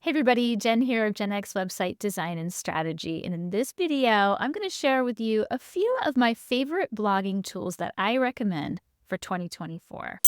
Hey everybody, Jen here of Gen X Website Design and Strategy. And in this video, I'm going to share with you a few of my favorite blogging tools that I recommend for 2024.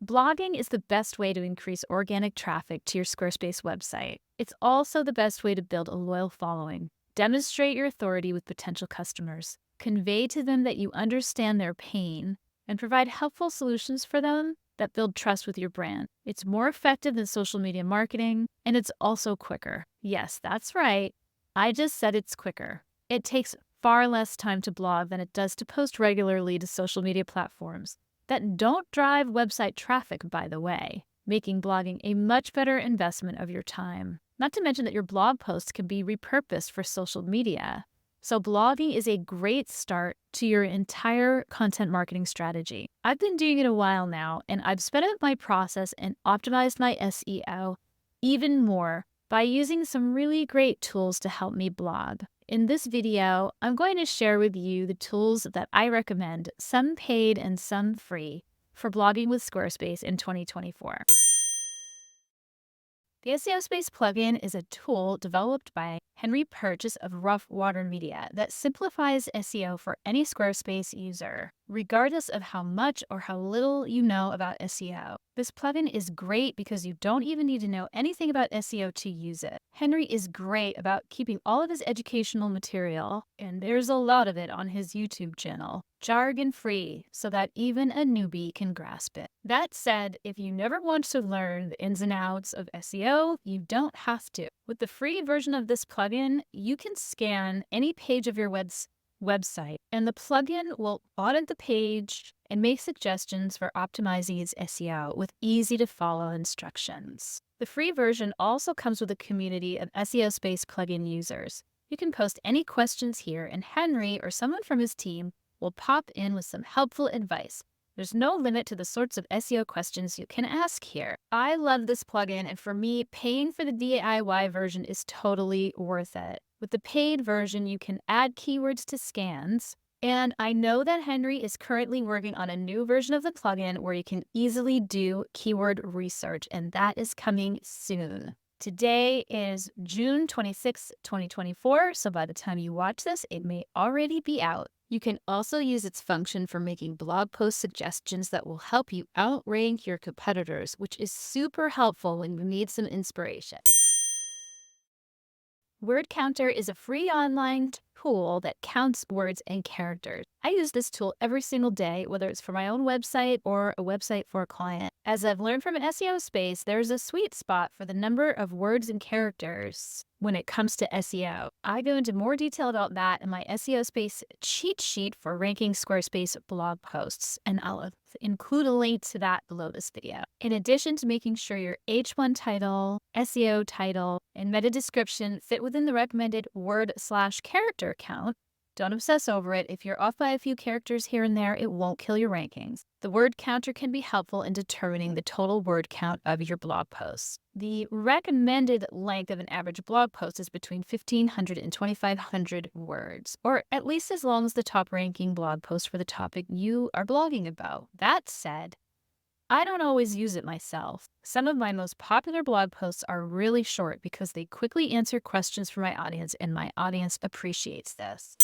Blogging is the best way to increase organic traffic to your Squarespace website. It's also the best way to build a loyal following, demonstrate your authority with potential customers, convey to them that you understand their pain, and provide helpful solutions for them that build trust with your brand. It's more effective than social media marketing, and it's also quicker. Yes, that's right. I just said it's quicker. It takes far less time to blog than it does to post regularly to social media platforms that don't drive website traffic, by the way, making blogging a much better investment of your time. Not to mention that your blog posts can be repurposed for social media. So blogging is a great start to your entire content marketing strategy. I've been doing it a while now, and I've sped up my process and optimized my SEO even more by using some really great tools to help me blog. In this video, I'm going to share with you the tools that I recommend, some paid and some free, for blogging with Squarespace in 2024. The SEOSpace plugin is a tool developed by Henry Purchase of Rough Water Media that simplifies SEO for any Squarespace user, regardless of how much or how little you know about SEO. This plugin is great because you don't even need to know anything about SEO to use it. Henry is great about keeping all of his educational material, and there's a lot of it on his YouTube channel, jargon-free so that even a newbie can grasp it. That said, if you never want to learn the ins and outs of SEO, you don't have to. With the free version of this plugin, you can scan any page of your website, and the plugin will audit the page and make suggestions for optimizing its SEO with easy-to-follow instructions. The free version also comes with a community of SEOSpace plugin users. You can post any questions here, and Henry or someone from his team will pop in with some helpful advice. There's no limit to the sorts of SEO questions you can ask here. I love this plugin, and for me, paying for the DIY version is totally worth it. With the paid version, you can add keywords to scans, and I know that Henry is currently working on a new version of the plugin where you can easily do keyword research, and that is coming soon. Today is June 26, 2024, so by the time you watch this, it may already be out. You can also use its function for making blog post suggestions that will help you outrank your competitors, which is super helpful when you need some inspiration. Word Counter is a free online tool that counts words and characters. I use this tool every single day, whether it's for my own website or a website for a client. As I've learned from SEOSpace, there's a sweet spot for the number of words and characters when it comes to SEO. I go into more detail about that in my SEOSpace cheat sheet for ranking Squarespace blog posts, and I'll include a link to that below this video. In addition to making sure your H1 title, SEO title, and meta description fit within the recommended word/character count, don't obsess over it. If you're off by a few characters here and there, it won't kill your rankings. The word counter can be helpful in determining the total word count of your blog posts. The recommended length of an average blog post is between 1,500 and 2,500 words, or at least as long as the top ranking blog post for the topic you are blogging about. That said, I don't always use it myself. Some of my most popular blog posts are really short because they quickly answer questions from my audience, and my audience appreciates this.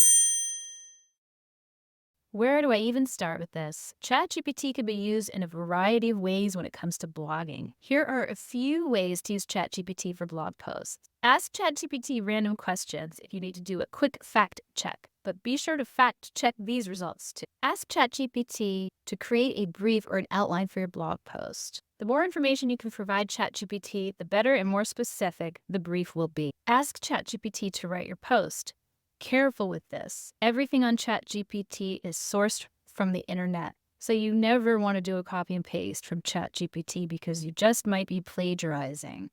Where do I even start with this? ChatGPT can be used in a variety of ways when it comes to blogging. Here are a few ways to use ChatGPT for blog posts. Ask ChatGPT random questions if you need to do a quick fact check, but be sure to fact check these results too. Ask ChatGPT to create a brief or an outline for your blog post. The more information you can provide ChatGPT, the better and more specific the brief will be. Ask ChatGPT to write your post. Careful with this. Everything on ChatGPT is sourced from the internet, so you never want to do a copy and paste from ChatGPT because you just might be plagiarizing.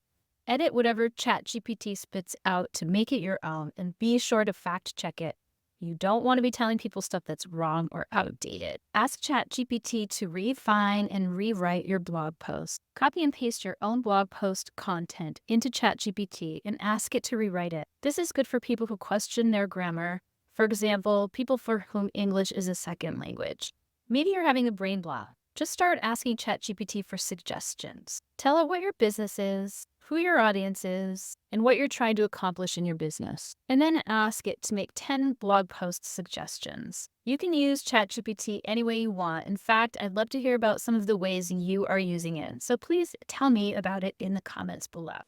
Edit whatever ChatGPT spits out to make it your own, and be sure to fact check it. You don't want to be telling people stuff that's wrong or outdated. Ask ChatGPT to refine and rewrite your blog post. Copy and paste your own blog post content into ChatGPT and ask it to rewrite it. This is good for people who question their grammar. For example, people for whom English is a second language. Maybe you're having a brain block Just start asking ChatGPT for suggestions. Tell it what your business is, who your audience is, and what you're trying to accomplish in your business. And then ask it to make 10 blog post suggestions. You can use ChatGPT any way you want. In fact, I'd love to hear about some of the ways you are using it. So please tell me about it in the comments below.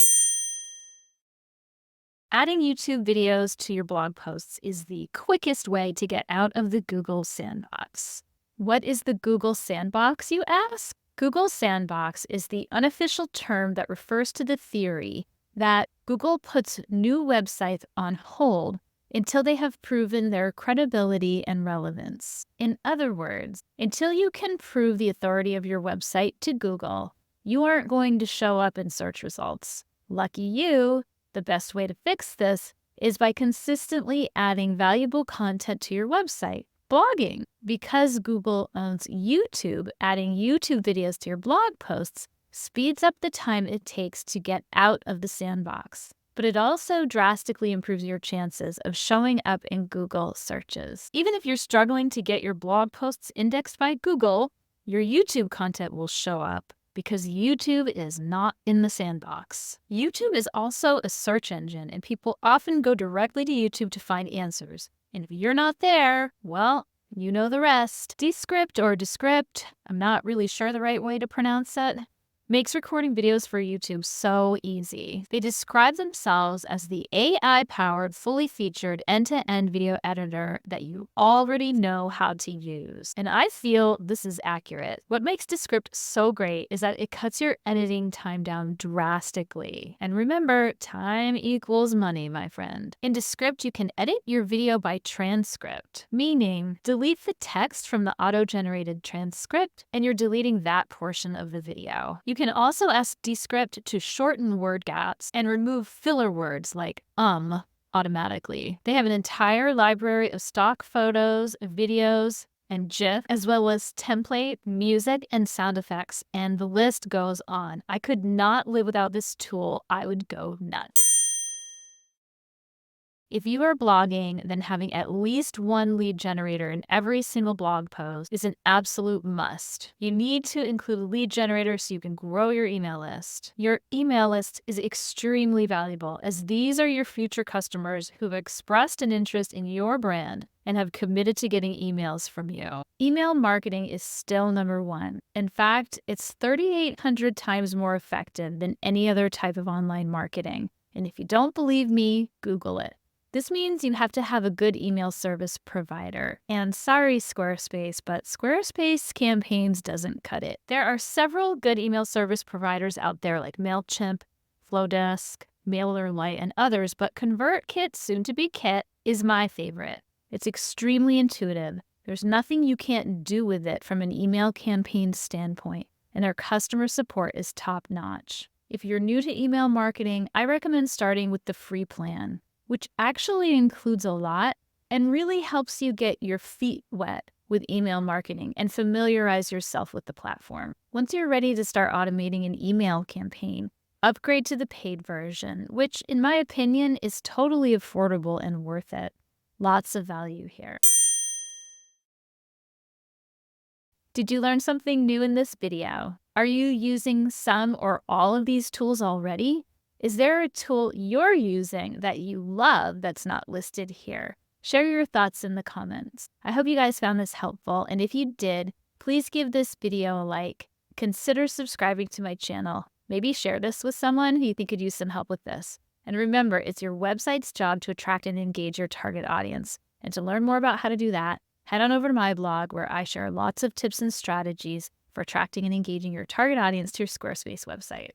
Adding YouTube videos to your blog posts is the quickest way to get out of the Google sandbox. What is the Google sandbox, you ask? Google sandbox is the unofficial term that refers to the theory that Google puts new websites on hold until they have proven their credibility and relevance. In other words, until you can prove the authority of your website to Google, you aren't going to show up in search results. Lucky you. The best way to fix this is by consistently adding valuable content to your website. Blogging. Because Google owns YouTube, adding YouTube videos to your blog posts speeds up the time it takes to get out of the sandbox. But it also drastically improves your chances of showing up in Google searches. Even if you're struggling to get your blog posts indexed by Google, your YouTube content will show up, because YouTube is not in the sandbox. YouTube is also a search engine, and people often go directly to YouTube to find answers. And if you're not there, well, you know the rest. Descript or Descript, I'm not really sure the right way to pronounce it, makes recording videos for YouTube so easy. They describe themselves as the AI-powered, fully featured, end-to-end video editor that you already know how to use. And I feel this is accurate. What makes Descript so great is that it cuts your editing time down drastically. And remember, time equals money, my friend. In Descript, you can edit your video by transcript, meaning delete the text from the auto-generated transcript, and you're deleting that portion of the video. You can also ask Descript to shorten word gaps and remove filler words like automatically. They have an entire library of stock photos, videos, and GIF, as well as template, music, and sound effects, and the list goes on. I could not live without this tool. I would go nuts. If you are blogging, then having at least one lead generator in every single blog post is an absolute must. You need to include a lead generator so you can grow your email list. Your email list is extremely valuable, as these are your future customers who've expressed an interest in your brand and have committed to getting emails from you. Email marketing is still number one. In fact, it's 3,800 times more effective than any other type of online marketing. And if you don't believe me, Google it. This means you have to have a good email service provider. And sorry, Squarespace, but Squarespace Campaigns doesn't cut it. There are several good email service providers out there like MailChimp, Flowdesk, MailerLite, and others, but ConvertKit, soon to be Kit, is my favorite. It's extremely intuitive. There's nothing you can't do with it from an email campaign standpoint, and their customer support is top-notch. If you're new to email marketing, I recommend starting with the free plan, which actually includes a lot and really helps you get your feet wet with email marketing and familiarize yourself with the platform. Once you're ready to start automating an email campaign, upgrade to the paid version, which in my opinion is totally affordable and worth it. Lots of value here. Did you learn something new in this video? Are you using some or all of these tools already? Is there a tool you're using that you love that's not listed here? Share your thoughts in the comments. I hope you guys found this helpful, and if you did, please give this video a like. Consider subscribing to my channel. Maybe share this with someone who you think could use some help with this. And remember, it's your website's job to attract and engage your target audience. And to learn more about how to do that, head on over to my blog where I share lots of tips and strategies for attracting and engaging your target audience to your Squarespace website.